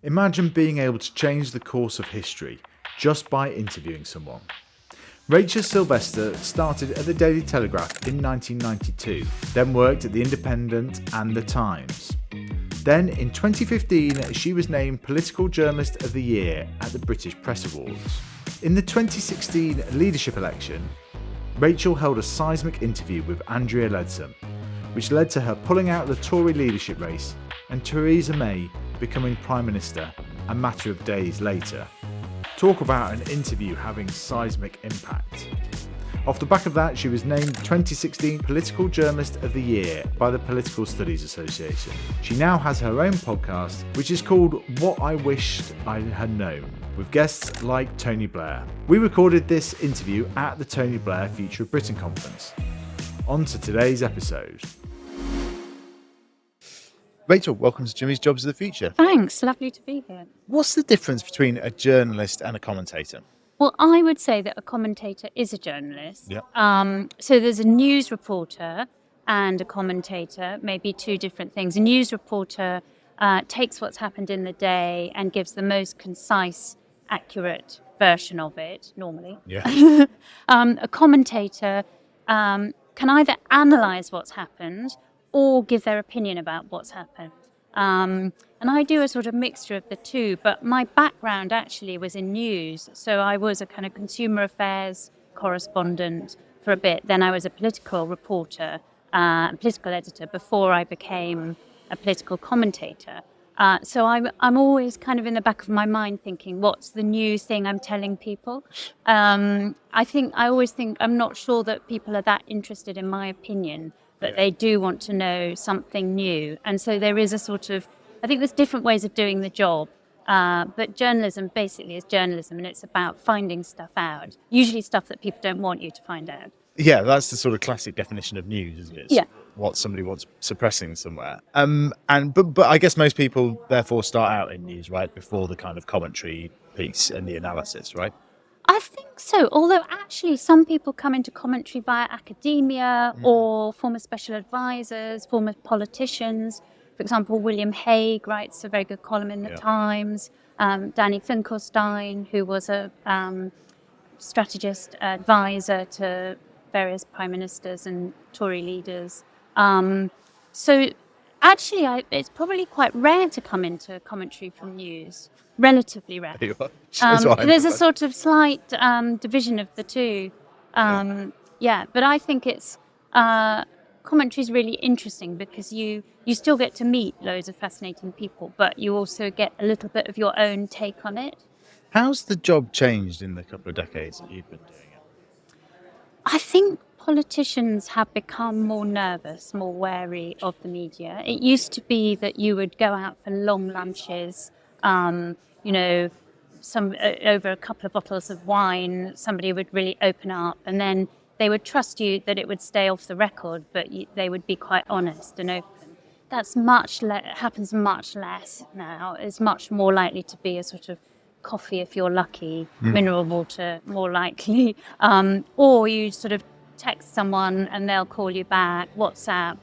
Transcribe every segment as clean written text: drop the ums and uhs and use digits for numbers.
Imagine being able to change the course of history just by interviewing someone. Rachel Sylvester started at the Daily Telegraph in 1992, then worked at The Independent and The Times. Then in 2015, she was named Political Journalist of the Year at the British Press Awards. In the 2016 leadership election, Rachel held a seismic interview with Andrea Leadsom, which led to her pulling out the Tory leadership race and Theresa May becoming Prime Minister a matter of days later. Talk about an interview having seismic impact. Off the back of that, she was named 2016 Political Journalist of the Year by the Political Studies Association. She now has her own podcast, which is called What I Wished I Had Known, with guests like Tony Blair. We recorded this interview at the Tony Blair Future of Britain conference. On to today's episode. Rachel, welcome to Jimmy's Jobs of the Future. Thanks, lovely to be here. What's the difference between a journalist and a commentator? Well, I would say that a commentator is a journalist. Yep. So there's a news reporter and a commentator, maybe two different things. A news reporter takes what's happened in the day and gives the most concise, accurate version of it, normally. Yeah. A commentator can either analyse what's happened or give their opinion about what's happened. And I do a sort of mixture of the two, but my background actually was in news. So I was a kind of consumer affairs correspondent for a bit. Then I was a political reporter, political editor before I became a political commentator. So I'm always kind of in the back of my mind thinking, what's the new thing I'm telling people? I always think I'm not sure that people are that interested in my opinion, but they do want to know something new. And so there is a sort of, I think there's different ways of doing the job, but journalism basically is journalism, and it's about finding stuff out, usually stuff that people don't want you to find out. Yeah, that's the sort of classic definition of news, isn't it? It's yeah. What somebody wants suppressing somewhere. But I guess most people therefore start out in news, right, before the kind of commentary piece and the analysis, right? I think so, although actually some people come into commentary via academia or former special advisors, former politicians. For example, William Hague writes a very good column in the Times. Danny Finkelstein, who was a strategist advisor to various prime ministers and Tory leaders. So actually, it's probably quite rare to come into commentary from news. Relatively rare. There's a sort of slight division of the two. But I think it's commentary is really interesting because you still get to meet loads of fascinating people, but you also get a little bit of your own take on it. How's the job changed in the couple of decades that you've been doing it? I think politicians have become more nervous, more wary of the media. It used to be that you would go out for long lunches, over a couple of bottles of wine, somebody would really open up, and then they would trust you that it would stay off the record, but they would be quite honest and open. That's happens much less now. It's much more likely to be a sort of coffee if you're lucky, mineral water more likely, or you sort of text someone and they'll call you back. WhatsApp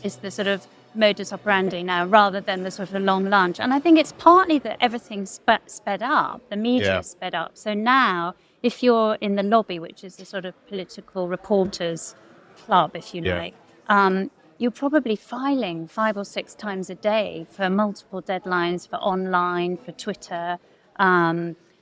is the sort of modus operandi now, rather than the sort of long lunch. And I think it's partly that everything's sped up, the media is sped up. So now, if you're in the lobby, which is the sort of political reporters club, if you like, you're probably filing 5 or 6 times a day for multiple deadlines, for online, for Twitter.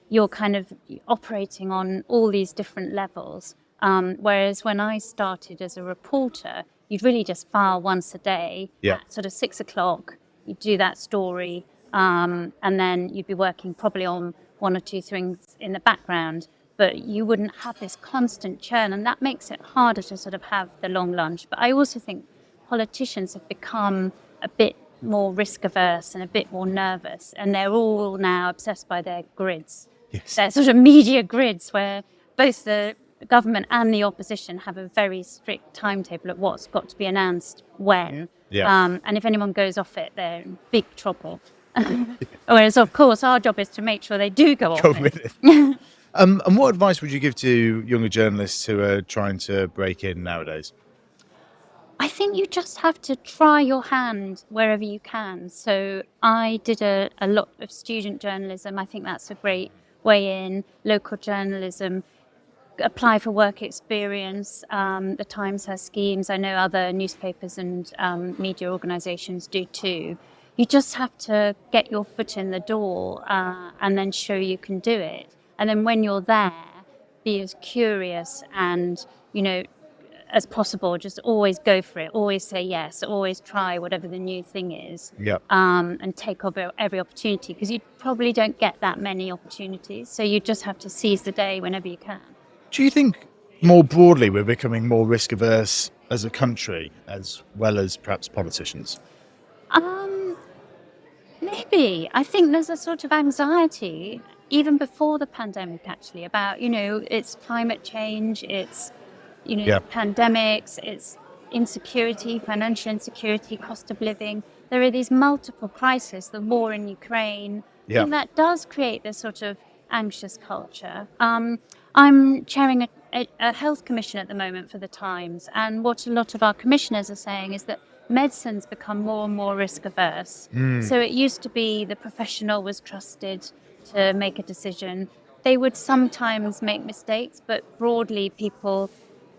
You're kind of operating on all these different levels. Whereas when I started as a reporter, you'd really just file once a day at sort of 6 o'clock. You'd do that story, and then you'd be working probably on 1 or 2 things in the background, but you wouldn't have this constant churn, and that makes it harder to sort of have the long lunch. But I also think politicians have become a bit more risk averse and a bit more nervous, and they're all now obsessed by their grids. Yes. They're sort of media grids where both the government and the opposition have a very strict timetable of what's got to be announced when. And if anyone goes off it, they're in big trouble. Whereas, of course, our job is to make sure they do go off it. And what advice would you give to younger journalists who are trying to break in nowadays? I think you just have to try your hand wherever you can. So I did a lot of student journalism. I think that's a great way in. Local journalism, apply for work experience. The Times has schemes. I know other newspapers and media organisations do too. You just have to get your foot in the door and then show you can do it. And then when you're there, be as curious and, as possible. Just always go for it. Always say yes. Always try whatever the new thing is. Yep. And take every opportunity, because you probably don't get that many opportunities. So you just have to seize the day whenever you can. Do you think more broadly we're becoming more risk averse as a country, as well as perhaps politicians? Maybe. I think there's a sort of anxiety, even before the pandemic, actually, about, it's climate change, it's, pandemics, it's insecurity, financial insecurity, cost of living. There are these multiple crises, the war in Ukraine. I think that does create this sort of anxious culture. I'm chairing a health commission at the moment for the Times, and what a lot of our commissioners are saying is that medicine's become more and more risk averse. So it used to be the professional was trusted to make a decision. They would sometimes make mistakes, but broadly people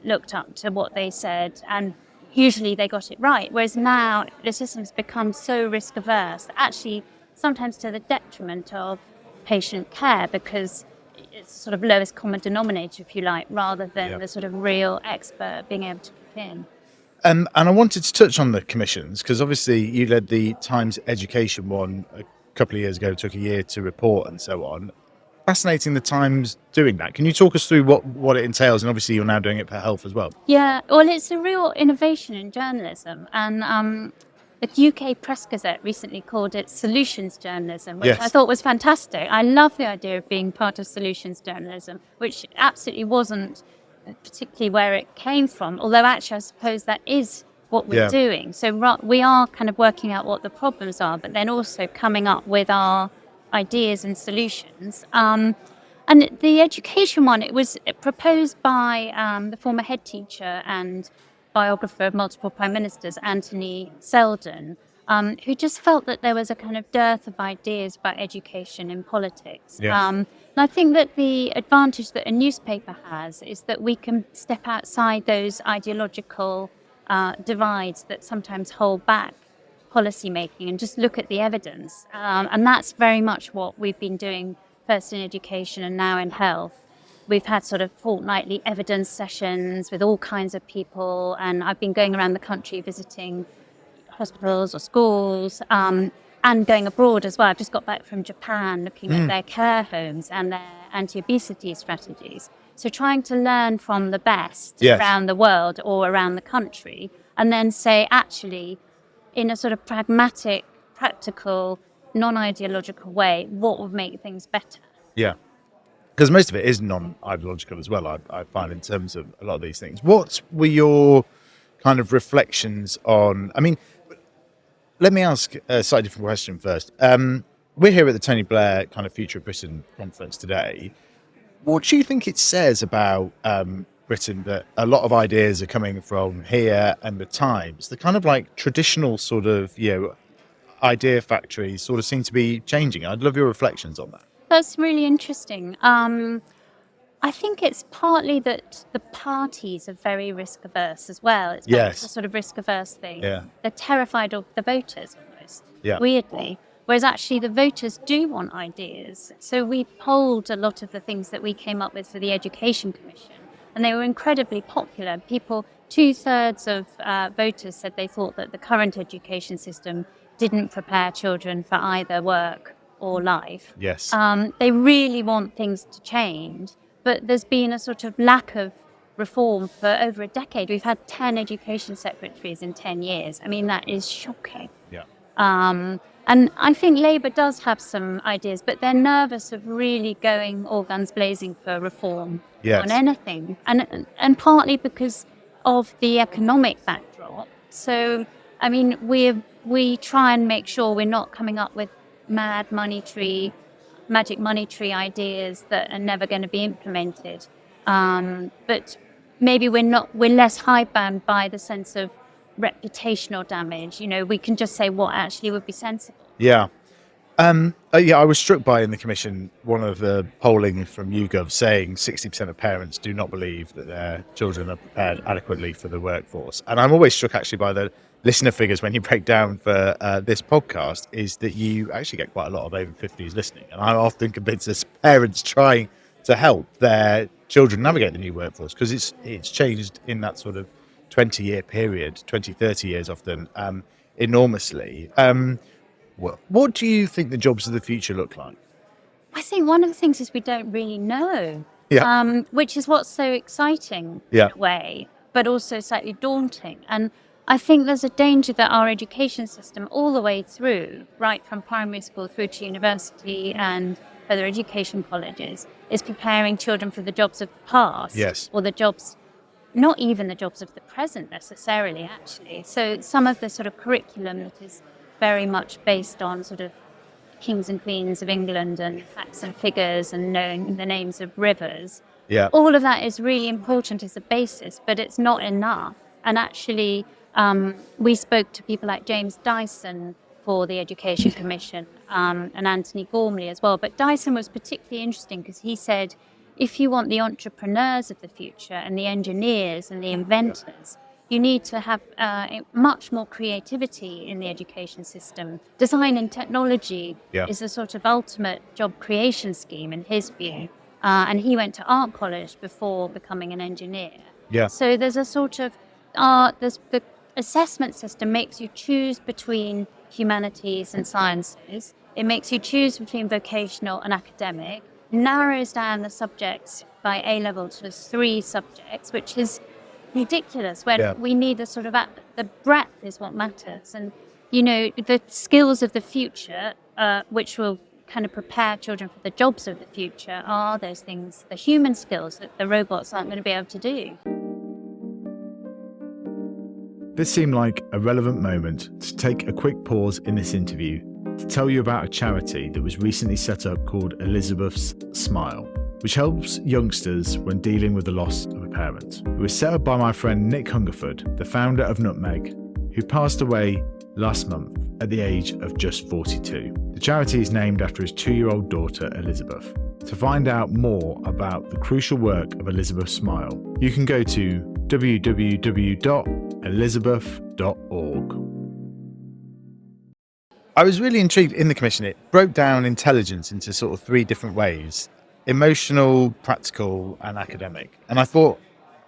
looked up to what they said, and usually they got it right. Whereas now the system's become so risk averse, actually sometimes to the detriment of patient care, because it's sort of lowest common denominator, if you like, rather than the sort of real expert being able to kick in. And I wanted to touch on the commissions, because obviously you led the Times Education one a couple of years ago, took a year to report and so on. Fascinating, the Times doing that. Can you talk us through what it entails? And obviously you're now doing it for health as well. Yeah, well, it's a real innovation in journalism. And the UK Press Gazette recently called it solutions journalism, which I thought was fantastic. I love the idea of being part of solutions journalism, which absolutely wasn't particularly where it came from, although actually I suppose that is what we're doing. So we are kind of working out what the problems are, but then also coming up with our ideas and solutions. And the education one, it was proposed by the former head teacher and biographer of multiple prime ministers, Anthony Seldon, who just felt that there was a kind of dearth of ideas about education in politics. And I think that the advantage that a newspaper has is that we can step outside those ideological divides that sometimes hold back policy making and just look at the evidence. And that's very much what we've been doing, first in education and now in health. We've had sort of fortnightly evidence sessions with all kinds of people, and I've been going around the country visiting hospitals or schools, and going abroad as well. I've just got back from Japan looking at their care homes and their anti-obesity strategies. So trying to learn from the best around the world or around the country, and then say, actually, in a sort of pragmatic, practical, non-ideological way, what would make things better? Yeah. Because most of it is non-ideological as well, I find, in terms of a lot of these things. What were your kind of reflections on... I mean, let me ask a slightly different question first. We're here at the Tony Blair kind of Future of Britain conference today. What do you think it says about Britain that a lot of ideas are coming from here and the Times? The kind of like traditional sort of, idea factories sort of seem to be changing. I'd love your reflections on that. That's really interesting. I think it's partly that the parties are very risk averse as well. It's a sort of risk averse thing. Yeah. They're terrified of the voters almost, weirdly. Whereas actually the voters do want ideas. So we polled a lot of the things that we came up with for the Education Commission, and they were incredibly popular. 2/3 of voters said they thought that the current education system didn't prepare children for either work or life. Yes. They really want things to change, but there's been a sort of lack of reform for over a decade. We've had 10 education secretaries in 10 years. I mean, that is shocking. Yeah. And I think Labour does have some ideas, but they're nervous of really going all guns blazing for reform on anything. And partly because of the economic backdrop. So, I mean, we try and make sure we're not coming up with magic money tree ideas that are never going to be implemented. But maybe we're less hidebound by the sense of reputational damage. We can just say what actually would be sensible. Yeah. I was struck by in the commission one of the polling from YouGov saying 60% of parents do not believe that their children are prepared adequately for the workforce. And I'm always struck actually by the listener figures when you break down for this podcast, is that you actually get quite a lot of over 50s listening. And I'm often convinced as parents trying to help their children navigate the new workforce, because it's changed in that sort of 20-year period, 20, 30 years often, enormously. What do you think the jobs of the future look like? I think one of the things is we don't really know, which is what's so exciting in a way, but also slightly daunting. And I think there's a danger that our education system all the way through, right from primary school through to university and further education colleges, is preparing children for the jobs of the past, or the jobs, not even the jobs of the present necessarily, actually. So some of the sort of curriculum that is very much based on sort of kings and queens of England and facts and figures and knowing the names of rivers. All of that is really important as a basis, but it's not enough. And actually, we spoke to people like James Dyson for the Education Commission and Anthony Gormley as well. But Dyson was particularly interesting because he said, if you want the entrepreneurs of the future and the engineers and the inventors, you need to have much more creativity in the education system. Design and technology is a sort of ultimate job creation scheme in his view. And he went to art college before becoming an engineer. So there's a sort of, the assessment system makes you choose between humanities and sciences. It makes you choose between vocational and academic, narrows down the subjects by A-level to 3 subjects, which is ridiculous when we need the sort of the breadth is what matters. And the skills of the future, which will kind of prepare children for the jobs of the future, are those things, the human skills that the robots aren't going to be able to do. This seemed like a relevant moment to take a quick pause in this interview to tell you about a charity that was recently set up called Elizabeth's Smile, which helps youngsters when dealing with the loss of a parent. It was set up by my friend Nick Hungerford, the founder of Nutmeg, who passed away last month at the age of just 42. The charity is named after his 2-year-old daughter, Elizabeth. To find out more about the crucial work of Elizabeth's Smile, you can go to www.elizabeth.org. I was really intrigued in the commission. It broke down intelligence into sort of 3 different ways: emotional, practical, and academic. And I thought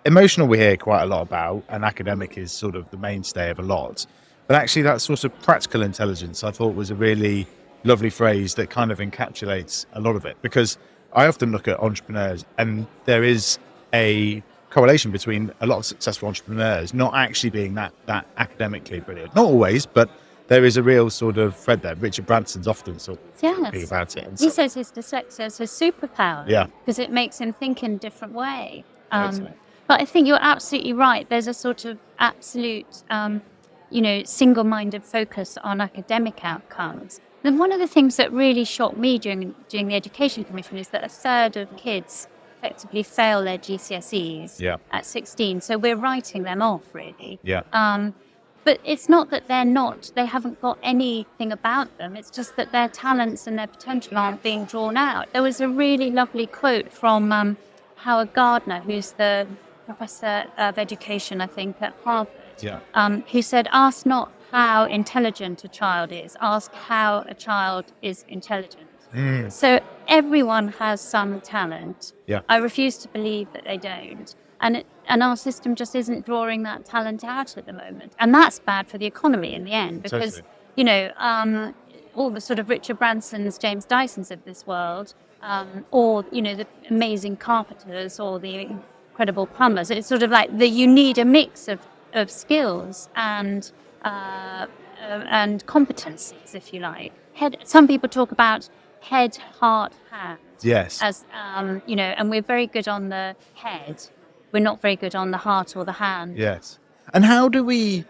emotional we hear quite a lot about, and academic is sort of the mainstay of a lot. But actually that sort of practical intelligence I thought was a really lovely phrase that kind of encapsulates a lot of it. Because I often look at entrepreneurs and there is a correlation between a lot of successful entrepreneurs not actually being that academically brilliant. Not always, but there is a real sort of thread there. Richard Branson's often sort of speaking about it. He says his dyslexia is his superpower because it makes him think in a different way. But I think you're absolutely right. There's a sort of absolute, single-minded focus on academic outcomes. And one of the things that really shocked me during the Education Commission is that 1/3 of kids effectively fail their GCSEs at 16. So we're writing them off, really. But it's not that they haven't got anything about them. It's just that their talents and their potential aren't being drawn out. There was a really lovely quote from Howard Gardner, who's the professor of education, I think, at Harvard, who said, ask not how intelligent a child is, ask how a child is intelligent. So everyone has some talent. I refuse to believe that they don't. And our system just isn't drawing that talent out at the moment. And that's bad for the economy in the end, because, all the sort of Richard Bransons, James Dysons of this world, or, the amazing carpenters or the incredible plumbers, it's sort of like you need a mix of skills and competencies, if you like. Some people talk about head, heart, hand. As, and we're very good on the head. We're not very good on the heart or the hand. And how do we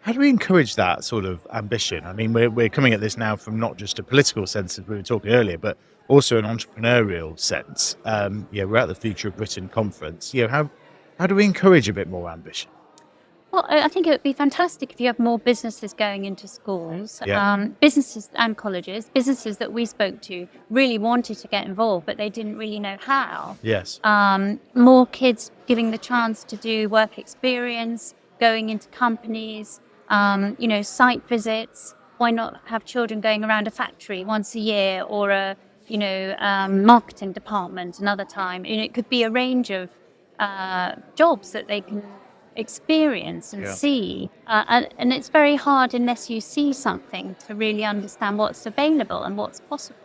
encourage that sort of ambition? I mean, we're coming at this now from not just a political sense, as we were talking earlier, but also an entrepreneurial sense. We're at the Future of Britain conference. How do we encourage a bit more ambition? Well, I think it would be fantastic if you have more businesses going into schools, businesses and colleges. Businesses that we spoke to really wanted to get involved, but they didn't really know how. Yes. More kids giving the chance to do work experience, going into companies, site visits. Why not have children going around a factory once a year, or a marketing department another time? It could be a range of jobs that they can experience and see, and it's very hard unless you see something to really understand what's available and what's possible.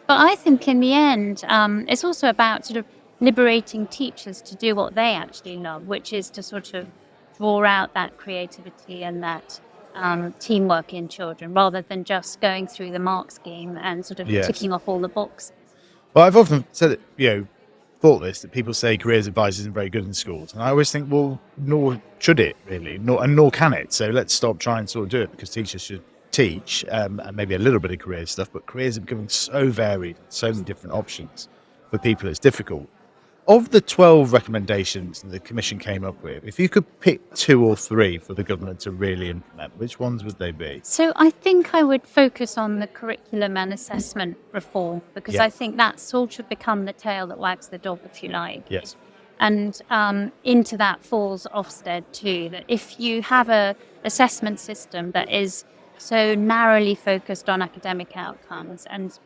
But I think in the end, it's also about sort of liberating teachers to do what they actually love, which is to sort of draw out that creativity and that teamwork in children, rather than just going through the mark scheme and sort of ticking off all the boxes. Well, I've often said that, thought this, that people say careers advice isn't very good in schools, and I always think, well, nor should it really, nor can it. So let's stop trying to sort of do it, because teachers should teach and maybe a little bit of career stuff, but careers are becoming so varied, so many different options for people, it's difficult. Of the 12 recommendations the Commission came up with, if you could pick 2 or 3 for the government to really implement, which ones would they be? So I think I would focus on the curriculum and assessment reform, because I think that's sort of become the tail that wags the dog, if you like. Yes. And into that falls Ofsted too, that if you have a assessment system that is so narrowly focused on academic outcomes and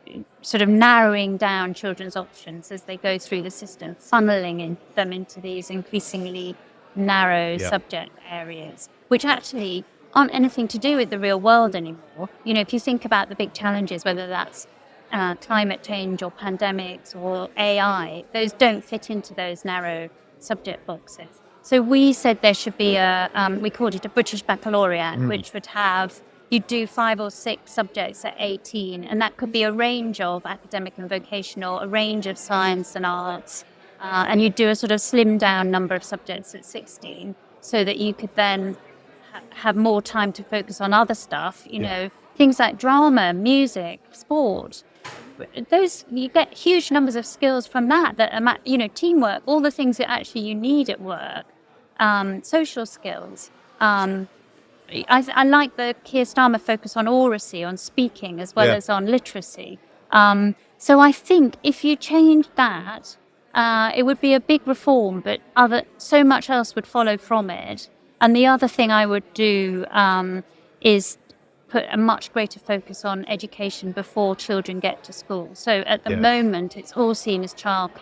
sort of narrowing down children's options as they go through the system, funneling them into these increasingly narrow subject areas, which actually aren't anything to do with the real world anymore. If you think about the big challenges, whether that's climate change or pandemics or AI, those don't fit into those narrow subject boxes. So we said there should be we called it a British Baccalaureate, which would have, you do 5 or 6 subjects at 18, and that could be a range of academic and vocational, a range of science and arts, and you do a sort of slimmed down number of subjects at 16, so that you could then have more time to focus on other stuff, things like drama, music, sport. Those, you get huge numbers of skills from that are, teamwork, all the things that actually you need at work, social skills. I like the Keir Starmer focus on oracy, on speaking, as well as on literacy. So I think if you change that, it would be a big reform, but so much else would follow from it. And the other thing I would do is put a much greater focus on education before children get to school. So at the moment, it's all seen as childcare.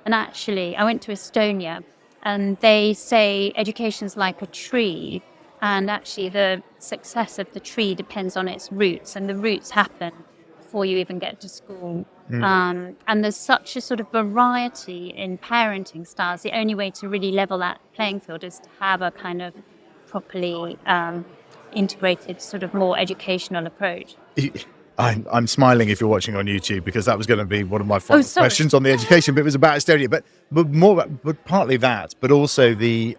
And actually, I went to Estonia, and they say education's like a tree. And actually, the success of the tree depends on its roots, and the roots happen before you even get to school. And there's such a sort of variety in parenting styles. The only way to really level that playing field is to have a kind of properly integrated, sort of more educational approach. I'm smiling if you're watching on YouTube, because that was going to be one of my final questions on the education, but it was about Estonia. But partly that, but also the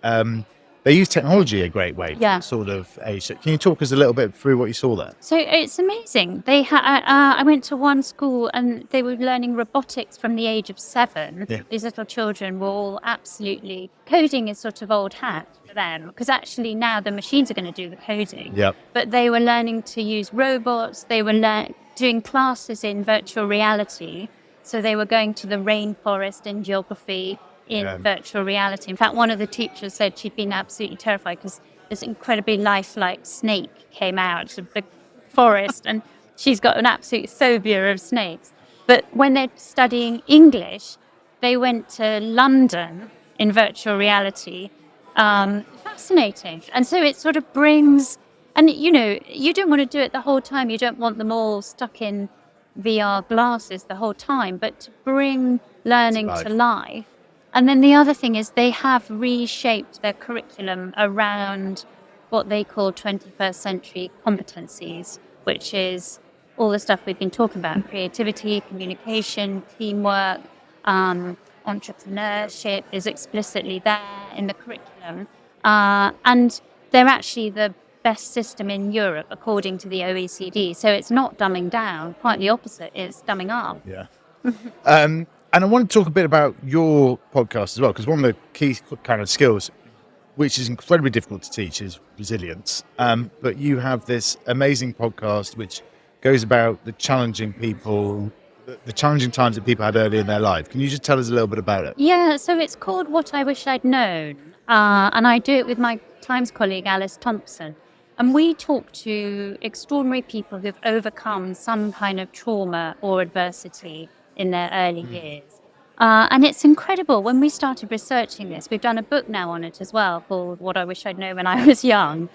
they use technology a great way. Sort of age. Can you talk us a little bit through what you saw there? So it's amazing. I went to one school and they were learning robotics from the age of 7. These little children were all absolutely, coding is sort of old hat for them, because actually now the machines are going to do the coding. But they were learning to use robots. They were doing classes in virtual reality. So they were going to the rainforest in geography in virtual reality. In fact, one of the teachers said she'd been absolutely terrified because this incredibly lifelike snake came out of the forest, and she's got an absolute phobia of snakes. But when they're studying English, they went to London in virtual reality. Fascinating. And so it sort of brings, and you don't want to do it the whole time. You don't want them all stuck in VR glasses the whole time, but to bring learning to life. And then the other thing is they have reshaped their curriculum around what they call 21st century competencies, which is all the stuff we've been talking about: creativity, communication, teamwork, entrepreneurship is explicitly there in the curriculum. And they're actually the best system in Europe, according to the OECD. So it's not dumbing down, quite the opposite, it's dumbing up. And I want to talk a bit about your podcast as well, because one of the key kind of skills which is incredibly difficult to teach, is resilience. But you have this amazing podcast which goes about the challenging times that people had early in their life. Can you just tell us a little bit about it? Yeah, so it's called What I Wish I'd Known. And I do it with my Times colleague, Alice Thompson. And we talk to extraordinary people who've overcome some kind of trauma or adversity in their early years. And it's incredible. When we started researching this, we've done a book now on it as well called What I Wish I'd Known When I Was Young.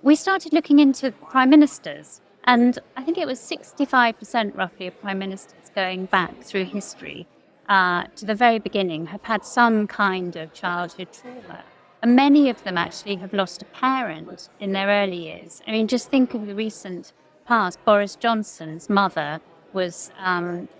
We started looking into prime ministers. And I think it was 65% roughly of prime ministers going back through history to the very beginning have had some kind of childhood trauma. And many of them actually have lost a parent in their early years. I mean, just think of the recent past. Boris Johnson's mother was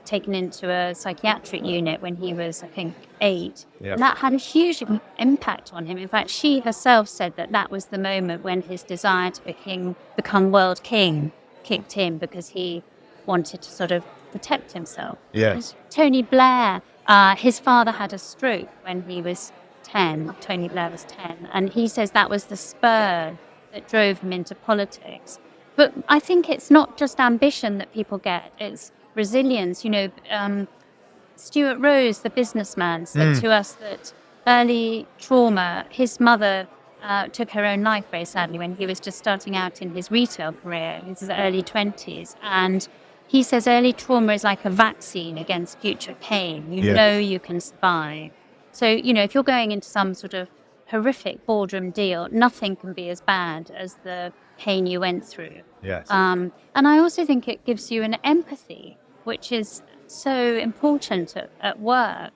taken into a psychiatric unit when he was, I think, 8. Yep. And that had a huge impact on him. In fact, she herself said that was the moment when his desire to become world king kicked in, because he wanted to sort of protect himself. Yes. Tony Blair, his father had a stroke when he was 10. Tony Blair was 10. And he says that was the spur that drove him into politics. But I think it's not just ambition that people get, it's resilience. Stuart Rose, the businessman, said to us that early trauma, his mother took her own life very sadly when he was just starting out in his retail career, in his early 20s. And he says early trauma is like a vaccine against future pain. You know you can survive. So, if you're going into some sort of horrific boardroom deal, nothing can be as bad as the pain you went through. Yes. And I also think it gives you an empathy, which is so important at work.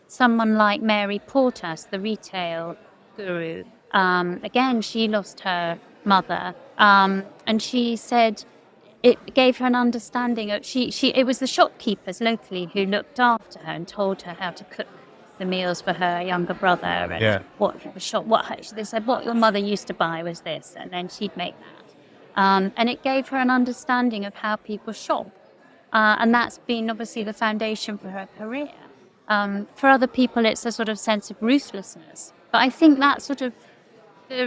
Someone like Mary Portas, the retail guru, again, she lost her mother, and she said it gave her an understanding of it was the shopkeepers locally who looked after her and told her how to cook the meals for her younger brother, and they said what your mother used to buy was this, and then she'd make that, and it gave her an understanding of how people shop, and that's been obviously the foundation for her career. For other people, it's a sort of sense of ruthlessness, but I think that sort of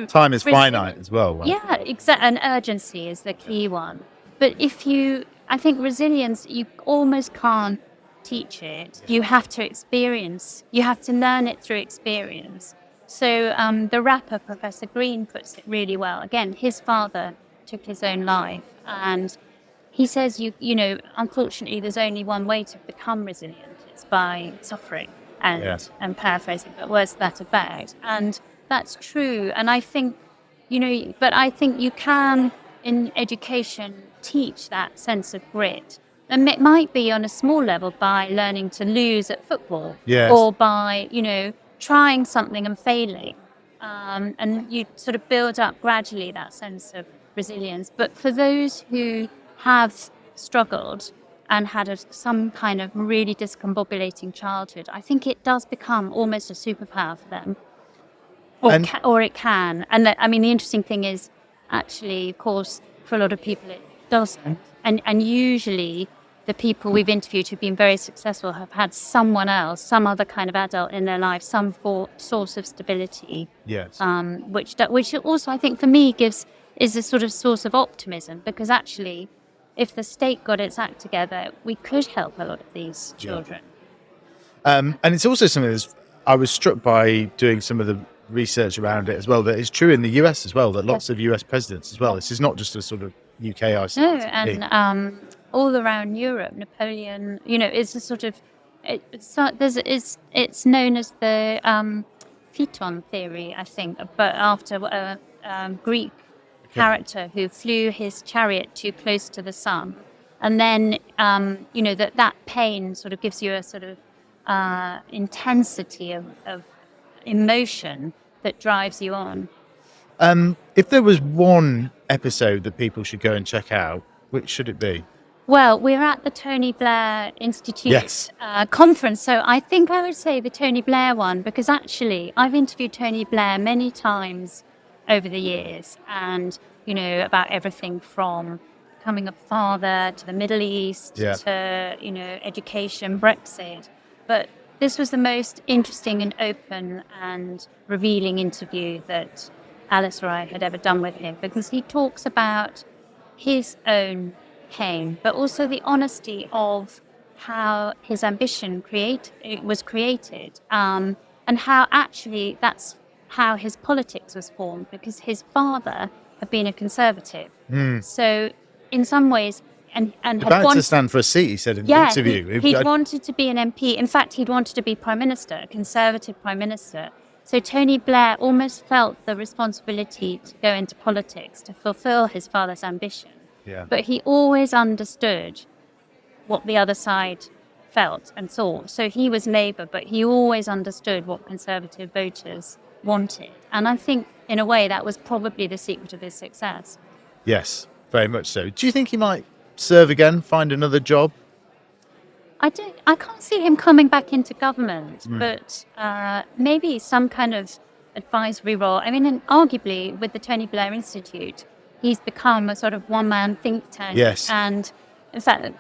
time is finite as well, right? Yeah, exactly. And urgency is the key one. But I think resilience, you almost can't teach it. You have to experience. You have to learn it through experience. So the rapper, Professor Green, puts it really well. Again, his father took his own life, and he says, unfortunately, there's only one way to become resilient. It's by suffering. And paraphrasing, but what's that about? And that's true. And I think, but I think you can, in education, teach that sense of grit. And it might be on a small level by learning to lose at football, or by, trying something and failing. And you sort of build up gradually that sense of resilience. But for those who have struggled and had some kind of really discombobulating childhood, I think it does become almost a superpower for them. Or it can. And the interesting thing is, actually, of course, for a lot of people it doesn't. And usually the people we've interviewed who've been very successful have had someone else, some other kind of adult in their life, some source of stability. Yes. Which also, I think, for me, is a sort of source of optimism, because actually, if the state got its act together, we could help a lot of these children. And it's also something I was struck by doing some of the research around it as well, that it's true in the US as well, that lots of US presidents as well. This is not just a sort of UK isolated thing. And all around Europe, Napoleon, it's a sort of, it's known as the Phaeton theory, I think, but after a Greek character who flew his chariot too close to the sun. And then, that pain sort of gives you a sort of intensity of emotion that drives you on. If there was one episode that people should go and check out, which should it be? Well, we're at the Tony Blair Institute conference, so I think I would say the Tony Blair one, because actually I've interviewed Tony Blair many times over the years, and about everything from becoming a father to the Middle East to education, Brexit. But this was the most interesting and open and revealing interview that Alice or I had ever done with him, because he talks about his own pain, but also the honesty of how his ambition was created, and how actually that's how his politics was formed, because his father had been a Conservative. So in some ways, and had about to stand for a seat, he said in the interview. He'd wanted to be an MP. In fact, he'd wanted to be Prime Minister, a Conservative Prime Minister. So Tony Blair almost felt the responsibility to go into politics to fulfill his father's ambition. Yeah. But he always understood what the other side felt and thought. So he was Labour, but he always understood what Conservative voters wanted. And I think, in a way, that was probably the secret of his success. Yes, very much so. Do you think he might serve again, find another job? I can't see him coming back into government, but maybe some kind of advisory role. I mean, and arguably with the Tony Blair Institute, he's become a sort of one-man think tank. Yes. And in fact,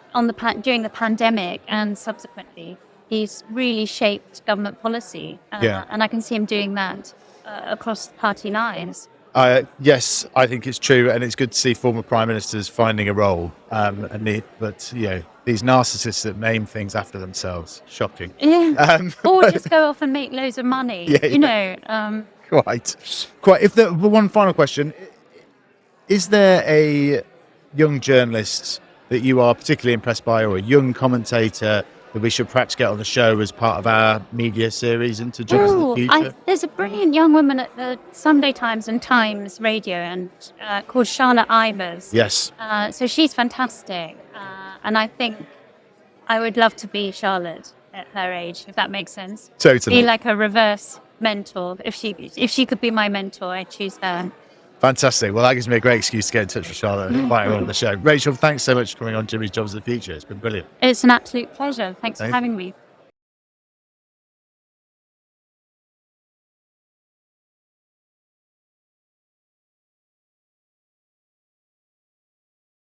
during the pandemic and subsequently, he's really shaped government policy. And I can see him doing that across party lines. Yes, I think it's true, and it's good to see former prime ministers finding a role. But these narcissists that name things after themselves, shocking. Yeah. Or just go off and make loads of money. Quite. If the one final question, is there a young journalist that you are particularly impressed by, or a young commentator that we should perhaps get on the show as part of our media series into Jobs of the Future? There's a brilliant young woman at the Sunday Times and Times Radio and called Charlotte Ivers. Yes. So she's fantastic. And I think I would love to be Charlotte at her age, if that makes sense. Totally. Be like a reverse mentor. If she could be my mentor, I'd choose her. Fantastic. Well, that gives me a great excuse to get in touch with Charlotte and invite her on the show. Rachel, thanks so much for coming on Jimmy's Jobs of the Future. It's been brilliant. It's an absolute pleasure. Thanks for having me.